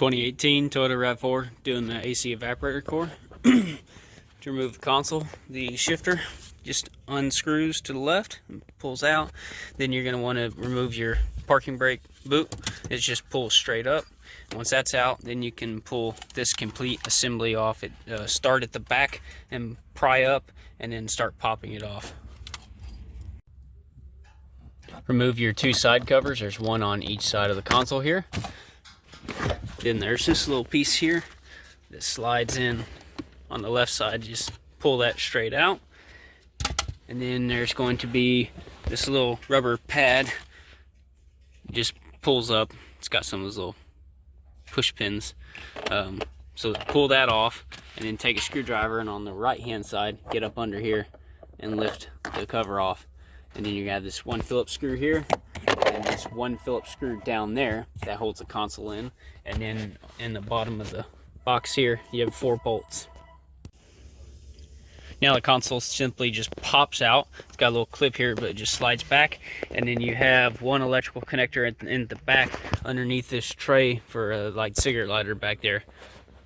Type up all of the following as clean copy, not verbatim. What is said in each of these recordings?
2018 Toyota RAV4 doing the AC evaporator core. To remove the console, the shifter just unscrews to the left and pulls out. Then you're going to want to remove your parking brake boot. It just pulls straight up. Once that's out, then you can pull this complete assembly off. It start at the back and pry up, and then start popping it off. Remove your two side covers. There's one on each side of the console here. Then there's this little piece here that slides in on the left side. Just pull that straight out. And then there's going to be this little rubber pad. Just pulls up. It's got some of those little push pins. So pull that off, and then take a screwdriver, and on the right hand side, get up under here and lift the cover off. And then you have this one Phillips screw here, and this one Phillips screw down there that holds the console in. And then in the bottom of the box here, you have 4 bolts. Now the console simply just pops out. It's got a little clip here, but it just slides back. And then you have one electrical connector in the back underneath this tray for a like cigarette lighter back there.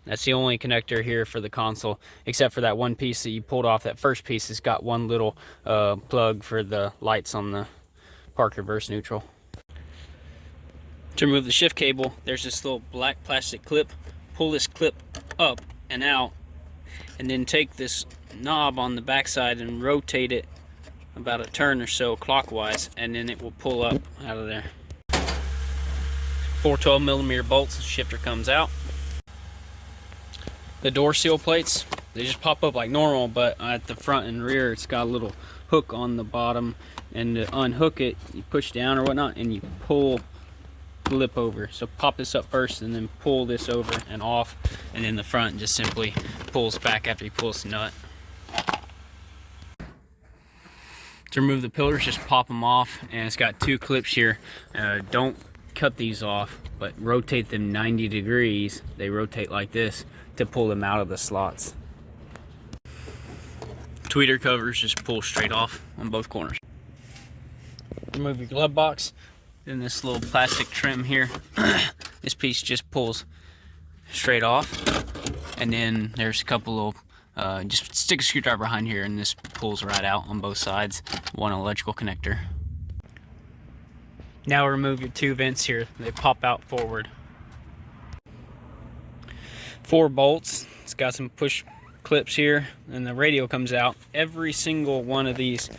That's the only connector here for the console, except for that one piece that you pulled off. That first piece has got one little plug for the lights on the park reverse neutral. To remove the shift cable, there's this little black plastic clip. Pull this clip up and out, and then take this knob on the back side and rotate it about a turn or so clockwise, and then it will pull up out of there. 4 12mm bolts, the shifter comes out. The door seal plates, they just pop up like normal, but at the front and rear it's got a little hook on the bottom, and to unhook it, you push down or whatnot and you pull the lip over. So pop this up first and then pull this over and off, and then the front just simply pulls back after you pull this nut. To remove the pillars, just pop them off, and it's got 2 clips here. Don't cut these off, but rotate them 90 degrees. They rotate like this to pull them out of the slots. Tweeter covers just pull straight off on both corners. Remove your glove box. Then this little plastic trim here, this piece just pulls straight off. And then there's a couple of, just stick a screwdriver behind here, and this pulls right out on both sides. One electrical connector. Now remove your 2 vents here. They pop out forward. 4 bolts. It's got some push clips here, and the radio comes out. Every single one of these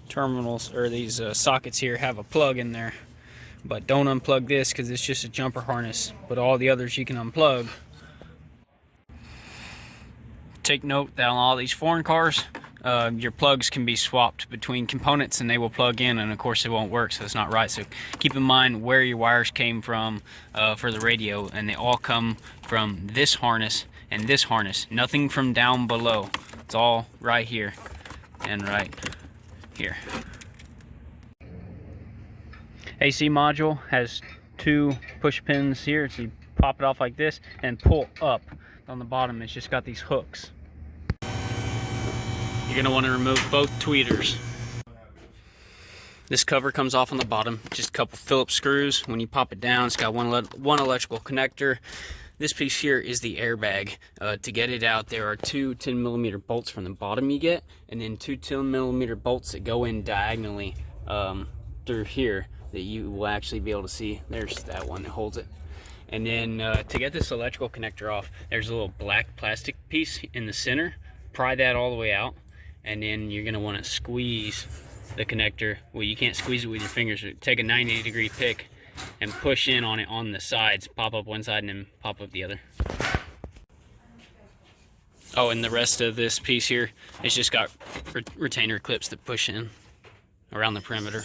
terminals, or these sockets here, have a plug in there. But don't unplug this because it's just a jumper harness. But all the others you can unplug. Take note that on all these foreign cars, your plugs can be swapped between components and they will plug in, and of course it won't work, so it's not right. So keep in mind where your wires came from for the radio, and they all come from this harness and this harness, nothing from down below. It's all right here and right here. AC module has 2 push pins here, so you pop it off like this and pull up. On the bottom it's just got these hooks. You're going to want to remove both tweeters. This cover comes off on the bottom, just a couple Phillips screws. When you pop it down, it's got one electrical connector. This piece here is the airbag. To get it out, there are 2 10mm bolts from the bottom you get, and then 2 10mm bolts that go in diagonally through here that you will actually be able to see. There's that one that holds it. And then to get this electrical connector off, there's a little black plastic piece in the center. Pry that all the way out, and then you're going to want to squeeze the connector. Well, you can't squeeze it with your fingers. Take a 90-degree pick and push in on it on the sides. Pop up one side and then pop up the other. Oh, and the rest of this piece here, it's just got retainer clips that push in around the perimeter.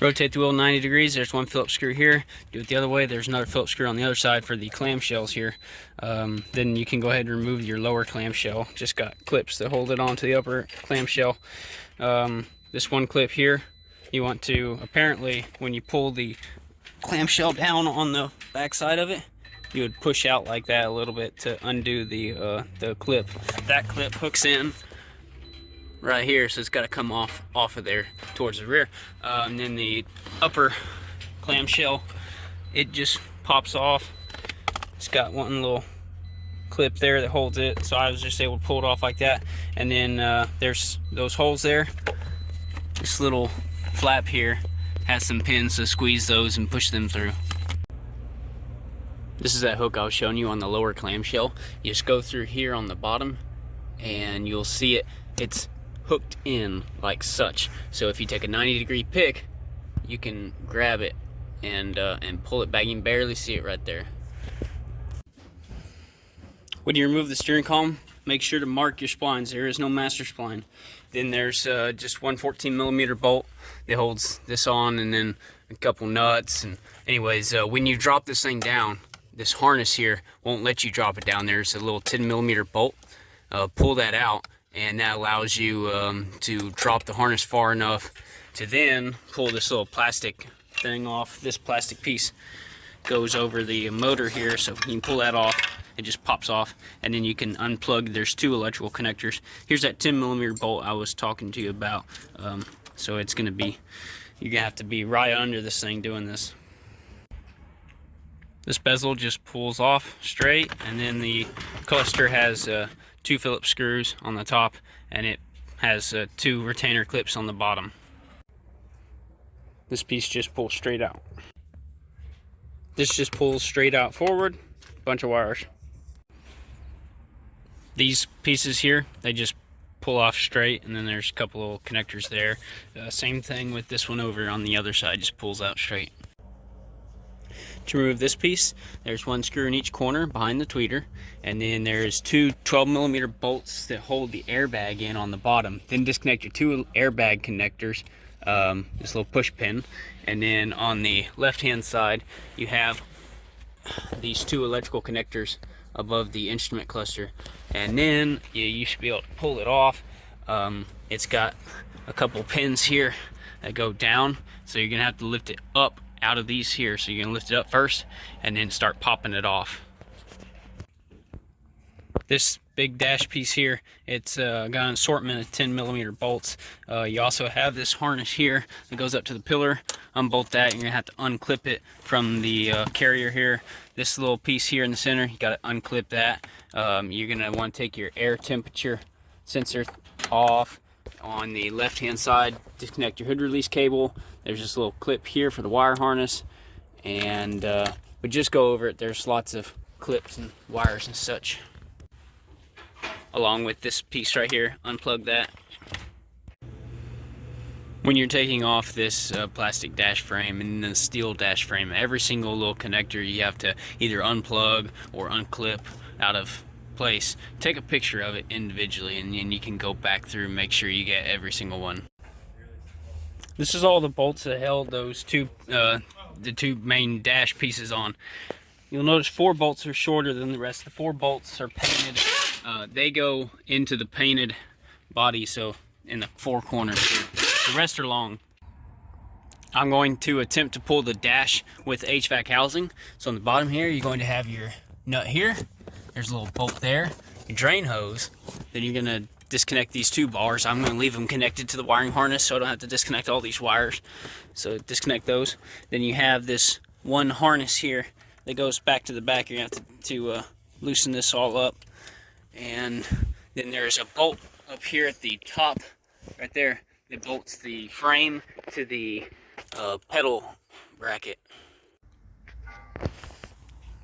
Rotate the wheel 90 degrees. There's one Phillips screw here. Do it the other way. There's another Phillips screw on the other side for the clamshells here. Then you can go ahead and remove your lower clamshell. Just got clips that hold it onto the upper clamshell. This one clip here, you want to, apparently, when you pull the clamshell down on the back side of it, you would push out like that a little bit to undo the clip. That clip hooks in right here, so it's got to come off of there towards the rear. And then the upper clamshell, it just pops off. It's got one little clip there that holds it, so I was just able to pull it off like that. And then there's those holes there. This little flap here has some pins, so squeeze those and push them through. This is that hook I was showing you on the lower clamshell. You just go through here on the bottom and you'll see it. It's hooked in like such. So if you take a 90-degree pick, you can grab it and pull it back. You can barely see it right there. When you remove the steering column, make sure to mark your splines. There is no master spline. Then there's just one 14mm bolt that holds this on, and then a couple nuts. And anyways, when you drop this thing down, this harness here won't let you drop it down. There's a little 10mm bolt. Pull that out, and that allows you to drop the harness far enough to then pull this little plastic thing off. This plastic piece goes over the motor here, so you can pull that off. It just pops off, and then you can unplug. There's two electrical connectors. Here's that 10mm bolt I was talking to you about. So it's gonna be, you're gonna have to be right under this thing doing this. This bezel just pulls off straight, and then the cluster has 2 Phillips screws on the top, and it has 2 retainer clips on the bottom. This piece just pulls straight out. This just pulls straight out forward, bunch of wires. These pieces here, they just pull off straight, and then there's a couple little connectors there. Same thing with this one over on the other side, just pulls out straight. To remove this piece, there's 1 screw in each corner behind the tweeter, and then there's 2 12mm bolts that hold the airbag in on the bottom. Then disconnect your 2 airbag connectors, this little push pin, and then on the left hand side you have these 2 electrical connectors above the instrument cluster, and then you should be able to pull it off. It's got a couple pins here that go down, so you're gonna have to lift it up out of these here. So you're gonna lift it up first and then start popping it off. This big dash piece here, it's got an assortment of 10mm bolts. You also have this harness here that goes up to the pillar. Unbolt that, you're gonna have to unclip it from the carrier here. This little piece here in the center, you gotta unclip that. You're gonna want to take your air temperature sensor off. On the left hand side, disconnect your hood release cable. There's this little clip here for the wire harness, and but just go over it. There's lots of clips and wires and such. Along with this piece right here, unplug that. When you're taking off this plastic dash frame and the steel dash frame, every single little connector you have to either unplug or unclip out of place. Take a picture of it individually, and then you can go back through and make sure you get every single one. This is all the bolts that held those the 2 main dash pieces on. You'll notice 4 bolts are shorter than the rest. The 4 bolts are painted. They go into the painted body, so in the 4 corners here. The rest are long. I'm going to attempt to pull the dash with HVAC housing. So on the bottom here, you're going to have your nut here. There's a little bolt there, your drain hose. Then you're gonna disconnect these 2 bars. I'm gonna leave them connected to the wiring harness so I don't have to disconnect all these wires. So disconnect those. Then you have this 1 harness here that goes back to the back. You're gonna have to loosen this all up. And then there's a bolt up here at the top, right there, that bolts the frame to the pedal bracket.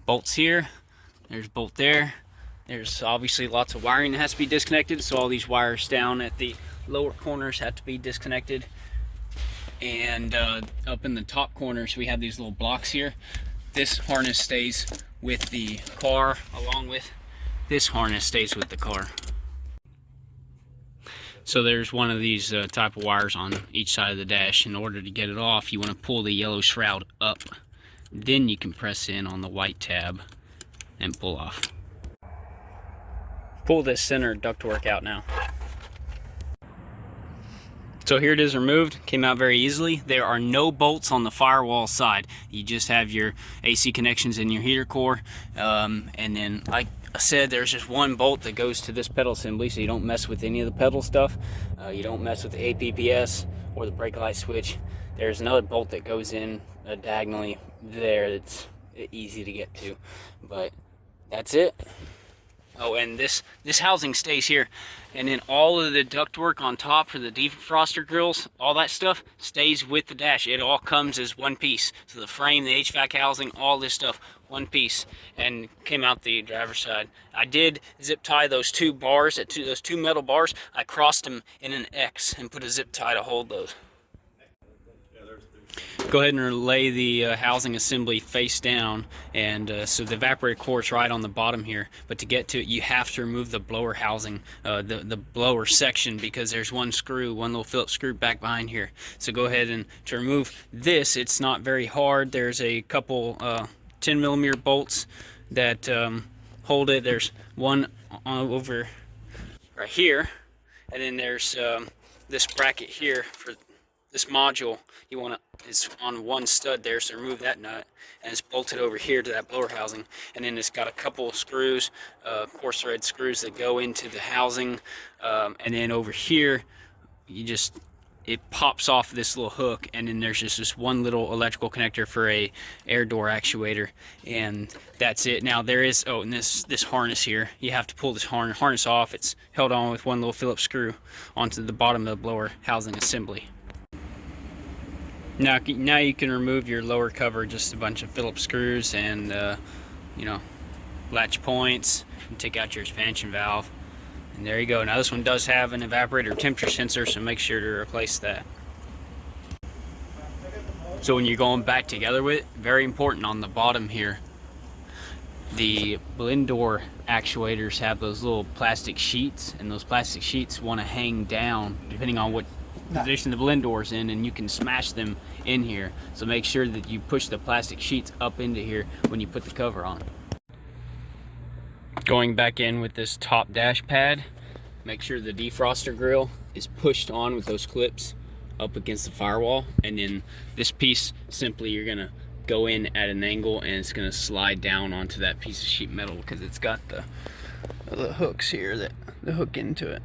Bolts here. There's a bolt there. There's obviously lots of wiring that has to be disconnected, so all these wires down at the lower corners have to be disconnected. And up in the top corners we have these little blocks here. This harness stays with the car, along with this harness stays with the car. So there's one of these type of wires on each side of the dash. In order to get it off, you want to pull the yellow shroud up. Then you can press in on the white tab and pull off. Pull this center ductwork out now. So here it is removed, came out very easily. There are no bolts on the firewall side. You just have your AC connections in your heater core, and then like I said, there's just 1 bolt that goes to this pedal assembly, so you don't mess with any of the pedal stuff. You don't mess with the APPS or the brake light switch. There's another bolt that goes in diagonally there. easy to get to. But that's it. Oh, and this housing stays here, and then all of the ductwork on top for the defroster grills, all that stuff stays with the dash. It all comes as one piece. So the frame, the HVAC housing, all this stuff, one piece, and came out the driver's side. I did zip tie those two bars, those two metal bars. I crossed them in an X and put a zip tie to hold those. Go ahead and lay the housing assembly face down, and so the evaporator core is right on the bottom here, but to get to it you have to remove the blower housing, the blower section, because there's one little Phillips screw back behind here. So go ahead and to remove this, it's not very hard. There's a couple 10mm bolts that hold it. There's one over right here, and then there's this bracket here for this module. You want to, it's on one stud there, so remove that nut, and it's bolted over here to that blower housing. And then it's got a couple screws, coarse thread screws that go into the housing, and then over here it pops off this little hook, and then there's just this one little electrical connector for a air door actuator, and that's it. Now there is, and this harness here, you have to pull this harness off. It's held on with one little Phillips screw onto the bottom of the blower housing assembly. Now you can remove your lower cover, just a bunch of Phillips screws and latch points, and take out your expansion valve, and there you go. Now this one does have an evaporator temperature sensor, so make sure to replace that. So when you're going back together with it, very important on the bottom here, the blend door actuators have those little plastic sheets, and those plastic sheets want to hang down depending on what position the blend door's in, and you can smash them in here. So make sure that you push the plastic sheets up into here when you put the cover on. Going back in with this top dash pad, make sure the defroster grill is pushed on with those clips up against the firewall, and then this piece, simply you're gonna go in at an angle and it's gonna slide down onto that piece of sheet metal, because it's got the hooks here that hook into it.